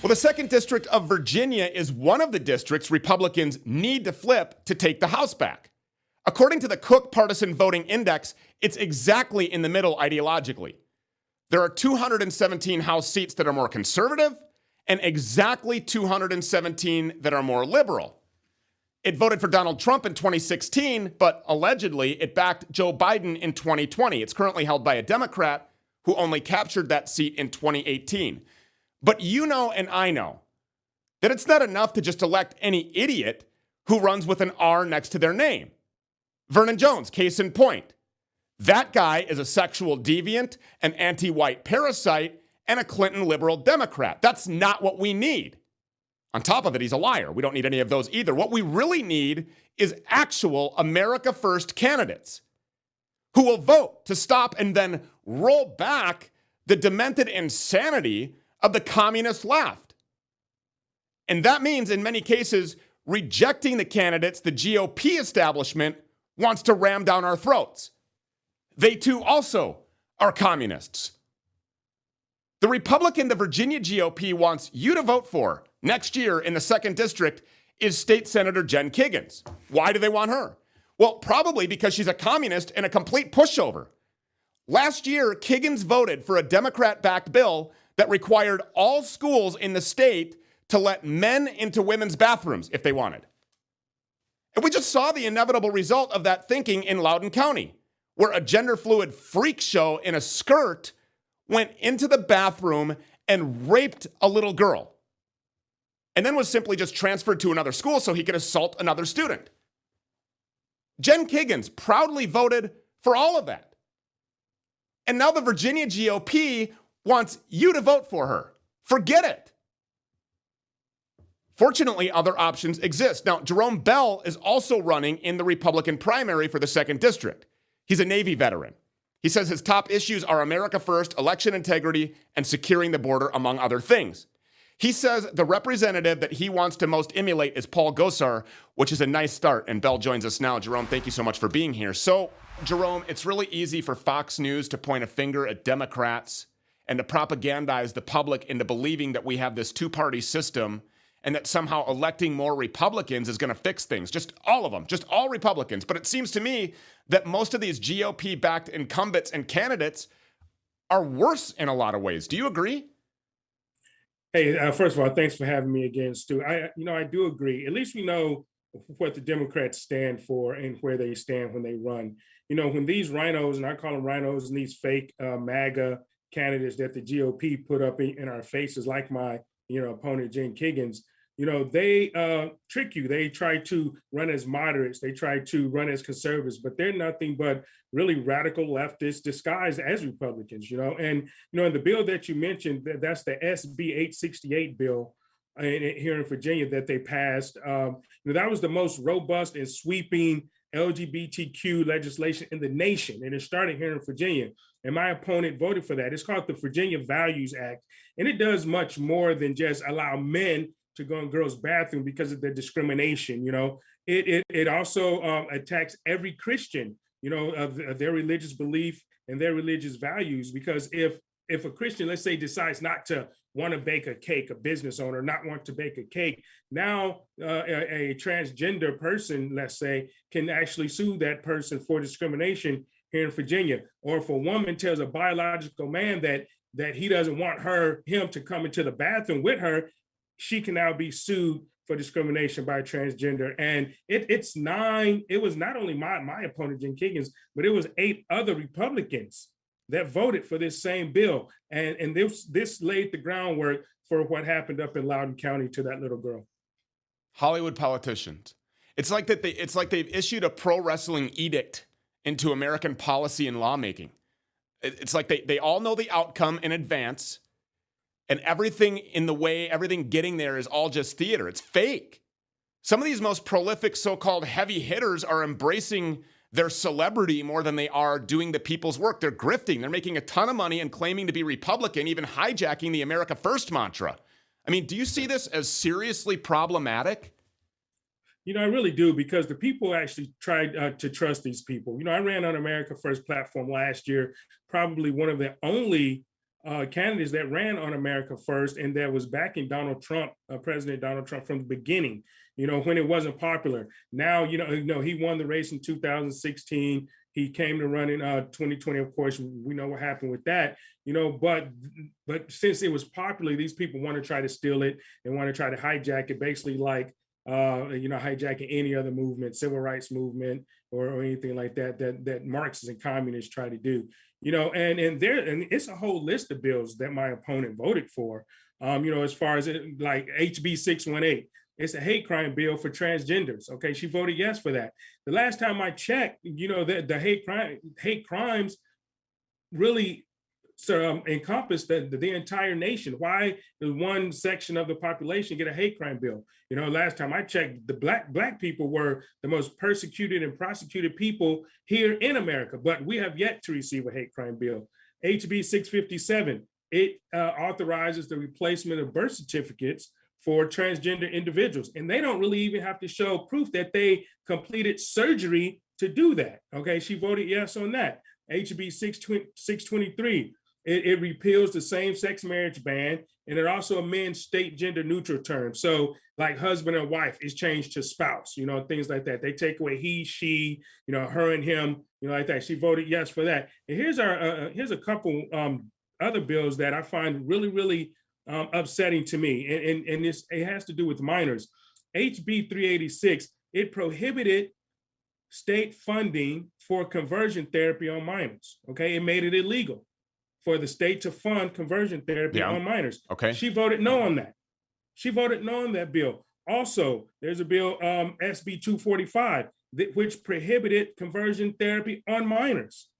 Well, the 2nd District of Virginia is one of the districts Republicans need to flip to take the House back. According to the Cook Partisan Voting Index, it's exactly in the middle ideologically. There are 217 House seats that are more conservative and exactly 217 that are more liberal. It voted for Donald Trump in 2016, but allegedly it backed Joe Biden in 2020. It's currently held by a Democrat who only captured that seat in 2018. But you know and I know that it's not enough to just elect any idiot who runs with an R next to their name. Vernon Jones, case in point. That guy is a sexual deviant, an anti-white parasite, and a Clinton liberal Democrat. That's not what we need. On top of it, he's a liar. We don't need any of those either. What we really need is actual America First candidates who will vote to stop and then roll back the demented insanity of the communist left. And that means, in many cases, rejecting the candidates the GOP establishment wants to ram down our throats. They too also are communists. The Republican the Virginia GOP wants you to vote for next year in the 2nd District is State Senator Jen Kiggans. Why do they want her? Well, probably because she's a communist and a complete pushover. Last year, Kiggans voted for a Democrat-backed bill that required all schools in the state to let men into women's bathrooms if they wanted. And we just saw the inevitable result of that thinking in Loudoun County, where a gender-fluid freak show in a skirt went into the bathroom and raped a little girl, and then was simply just transferred to another school so he could assault another student. Jen Kiggans proudly voted for all of that. And now the Virginia GOP wants you to vote for her. Forget it. Fortunately, other options exist. Now, Jarome Bell is also running in the Republican primary for the 2nd District. He's a Navy veteran. He says his top issues are America First, election integrity, and securing the border, among other things. He says the representative that he wants to most emulate is Paul Gosar, which is a nice start. And Bell joins us now. Jarome, thank you so much for being here. So, Jarome, it's really easy for Fox News to point a finger at Democrats and to propagandize the public into believing that we have this two-party system and that somehow electing more Republicans is going to fix things. Just all of them, just all Republicans. But it seems to me that most of these GOP-backed incumbents and candidates are worse in a lot of ways. Do you agree? Hey, first of all, thanks for having me again, Stu. I do agree. At least we know what the Democrats stand for and where they stand when they run. You know, when these rhinos, and I call them rhinos, and these fake MAGA candidates that the GOP put up in our faces, like my, opponent, Jen Kiggans, they trick you. They try to run as moderates. They try to run as conservatives, but they're nothing but really radical leftists disguised as Republicans, And, in the bill that you mentioned, that's the SB 868 bill here in Virginia that they passed. That was the most robust and sweeping LGBTQ legislation in the nation. And it started here in Virginia. And my opponent voted for that. It's called the Virginia Values Act. And it does much more than just allow men to go in girls' bathroom because of their discrimination. It also attacks every Christian, of their religious belief and their religious values. Because if a Christian, let's say, decides not to want to bake a cake, a business owner not want to bake a cake, now a transgender person, let's say, can actually sue that person for discrimination here in Virginia. Or if a woman tells a biological man that he doesn't want him to come into the bathroom with her, she can now be sued for discrimination by a transgender. And it was not only my opponent, Jen Kiggans, but it was 8 other Republicans that voted for this same bill. And this laid the groundwork for what happened up in Loudoun County to that little girl. Hollywood politicians. It's like they've issued a pro wrestling edict into American policy and lawmaking. It's like they all know the outcome in advance, and everything getting there is all just theater. It's fake. Some of these most prolific so-called heavy hitters are embracing their celebrity more than they are doing the people's work. They're grifting. They're making a ton of money and claiming to be Republican, even hijacking the America First mantra. I mean, do you see this as seriously problematic? I really do, because the people actually tried to trust these people. I ran on America First platform last year, probably one of the only candidates that ran on America First and that was backing Donald Trump, President Donald Trump, from the beginning. When it wasn't popular. Now, he won the race in 2016. He came to run in 2020. Of course, we know what happened with that. But since it was popular, these people want to try to steal it and want to try to hijack it, basically like hijacking any other movement, civil rights movement, or anything like that Marxists and communists try to do. And it's a whole list of bills that my opponent voted for. As far as like HB 618. It's a hate crime bill for transgenders. Okay, she voted yes for that. The last time I checked, the hate crimes really encompass the entire nation. Why does one section of the population get a hate crime bill? Last time I checked, the black people were the most persecuted and prosecuted people here in America, but we have yet to receive a hate crime bill. HB 657, it authorizes the replacement of birth certificates for transgender individuals. And they don't really even have to show proof that they completed surgery to do that. Okay, she voted yes on that. HB 623, it repeals the same-sex marriage ban, and it also amends state gender neutral terms. So like husband and wife is changed to spouse, things like that. They take away he, she, her and him, like that. She voted yes for that. And here's a couple other bills that I find really, really upsetting to me, and it has to do with minors. HB 386, it prohibited state funding for conversion therapy on minors. Okay, it made it illegal for the state to fund conversion therapy on minors. Okay, she voted no on that. She voted no on that bill. Also, there's a bill, SB 245, which prohibited conversion therapy on minors.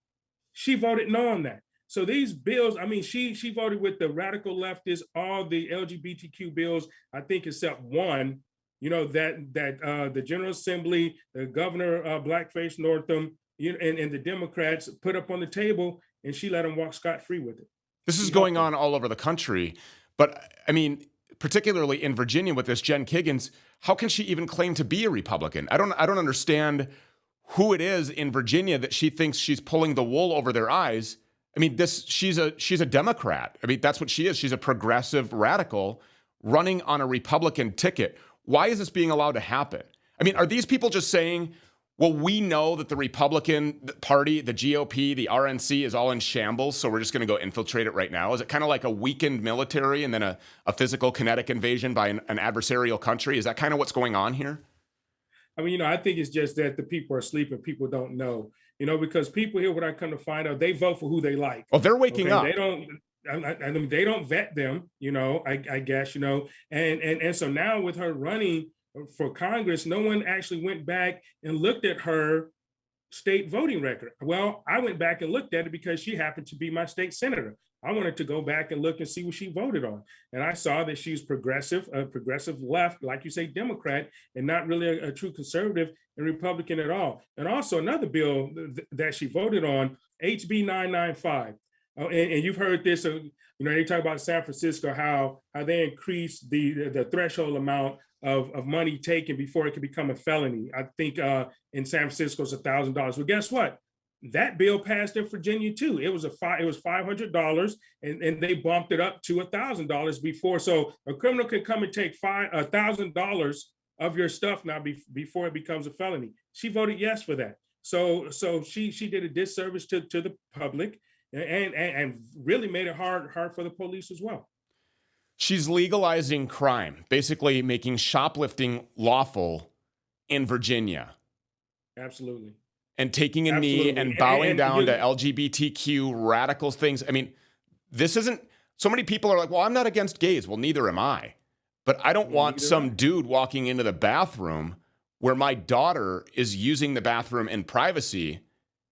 She voted no on that. So these bills, she voted with the radical leftists, all the LGBTQ bills, I think except one, that the General Assembly, the Governor Blackface Northam, and the Democrats put up on the table, and she let them walk scot-free with it. This is going on all over the country, but particularly in Virginia with this Jen Kiggans, how can she even claim to be a Republican? I don't understand who it is in Virginia that she thinks she's pulling the wool over their eyes. She's a Democrat. That's what she is. She's a progressive radical running on a Republican ticket. Why is this being allowed to happen? Are these people just saying, well, we know that the Republican Party, the GOP, the RNC is all in shambles, so we're just going to go infiltrate it right now? Is it kind of like a weakened military and then a physical kinetic invasion by an adversarial country? Is that kind of what's going on here? I think it's just that the people are sleeping. People don't know. Because people here, what I come to find out, they vote for who they like. Oh, they're waking up. They don't. They don't vet them. I guess. And so now with her running for Congress, no one actually went back and looked at her state voting record. Well, I went back and looked at it because she happened to be my state senator. I wanted to go back and look and see what she voted on. And I saw that she's progressive, a progressive left, like you say, Democrat, and not really a true conservative and Republican at all. And also another bill that she voted on, HB 995. And you've heard this, they talk about San Francisco, how they increased the threshold amount of money taken before it could become a felony. I think in San Francisco it's $1,000. Well, guess what? That bill passed in Virginia too. It was $500, and they bumped it up to $1,000 before. So a criminal can come and take $1,000 of your stuff now before it becomes a felony. She voted yes for that. So she did a disservice to the public, and really made it hard for the police as well. She's legalizing crime, basically making shoplifting lawful in Virginia. Absolutely. And taking a knee and bowing down to LGBTQ radical things. This isn't, so many people are like, well, I'm not against gays. Well, neither am I. But I don't want some dude walking into the bathroom where my daughter is using the bathroom in privacy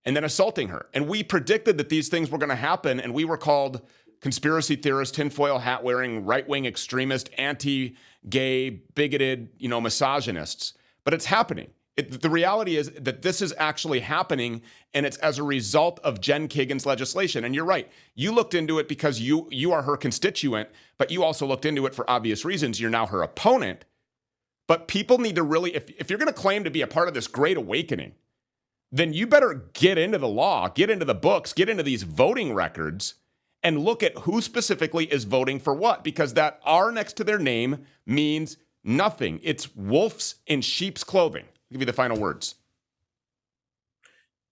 and then assaulting her. And we predicted that these things were going to happen, and we were called conspiracy theorists, tinfoil hat wearing, right-wing extremists, anti-gay, bigoted, misogynists. But it's happening. The reality is that this is actually happening, and it's as a result of Jen Kiggans' legislation. And you're right. You looked into it because you are her constituent, but you also looked into it for obvious reasons. You're now her opponent. But people need to really, if you're going to claim to be a part of this great awakening, then you better get into the law, get into the books, get into these voting records, and look at who specifically is voting for what, because that R next to their name means nothing. It's wolves in sheep's clothing. I'll give you the final words.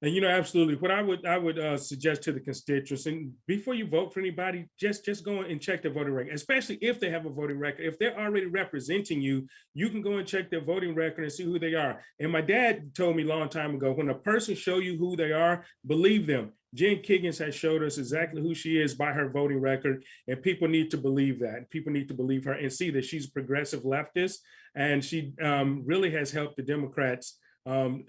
And absolutely. What I would suggest to the constituents, and before you vote for anybody, just go and check their voting record, especially if they have a voting record. If they're already representing you, you can go and check their voting record and see who they are. And my dad told me a long time ago, when a person show you who they are, believe them. Jen Kiggins has showed us exactly who she is by her voting record, and people need to believe that. People need to believe her and see that she's a progressive leftist, and she really has helped the Democrats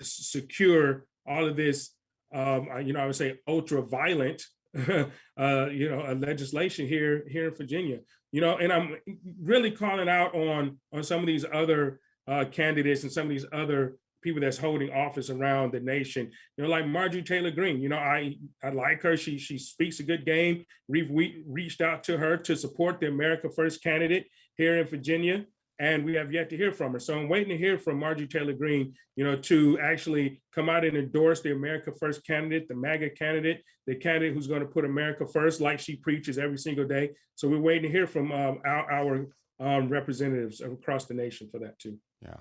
secure all of this, I would say ultra violent, legislation here in Virginia. And I'm really calling out on some of these other candidates and some of these other people that's holding office around the nation. Like Marjorie Taylor Greene. I like her. She speaks a good game. We reached out to her to support the America First candidate here in Virginia, and we have yet to hear from her. So I'm waiting to hear from Marjorie Taylor Greene, to actually come out and endorse the America First candidate, the MAGA candidate, the candidate who's going to put America first, like she preaches every single day. So we're waiting to hear from our representatives across the nation for that too. Yeah.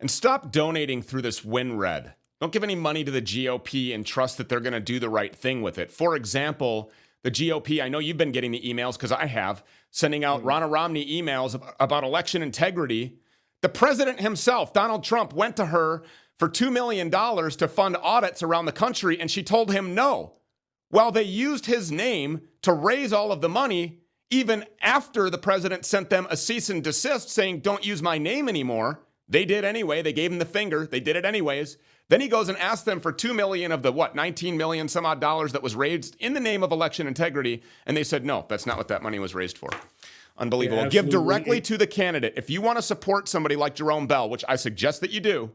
And stop donating through this WinRed. Don't give any money to the GOP and trust that they're going to do the right thing with it. For example, the GOP, I know you've been getting the emails because I have, sending out Ronna Romney emails about election integrity. The president himself, Donald Trump, went to her for $2 million to fund audits around the country, and she told him no. Well, they used his name to raise all of the money, even after the president sent them a cease and desist saying, don't use my name anymore. They did anyway. They gave him the finger. They did it anyways. Then he goes and asks them for $2 million of the, 19 million some odd dollars that was raised in the name of election integrity. And they said, no, that's not what that money was raised for. Unbelievable. Yeah, give directly to the candidate. If you want to support somebody like Jarome Bell, which I suggest that you do,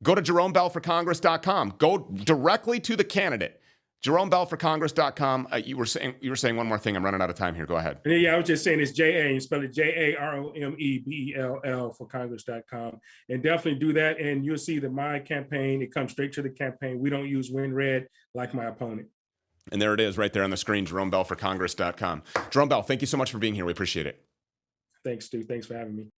go to JeromeBellForCongress.com. Go directly to the candidate. JeromeBellForCongress.com. You were saying one more thing. I'm running out of time here. Go ahead. Yeah, I was just saying it's J-A. You spell it JAROMEBELL for Congress.com. And definitely do that. And you'll see that my campaign, it comes straight to the campaign. We don't use WinRed like my opponent. And there it is right there on the screen, JeromeBellForCongress.com. Jarome Bell, thank you so much for being here. We appreciate it. Thanks, Stu. Thanks for having me.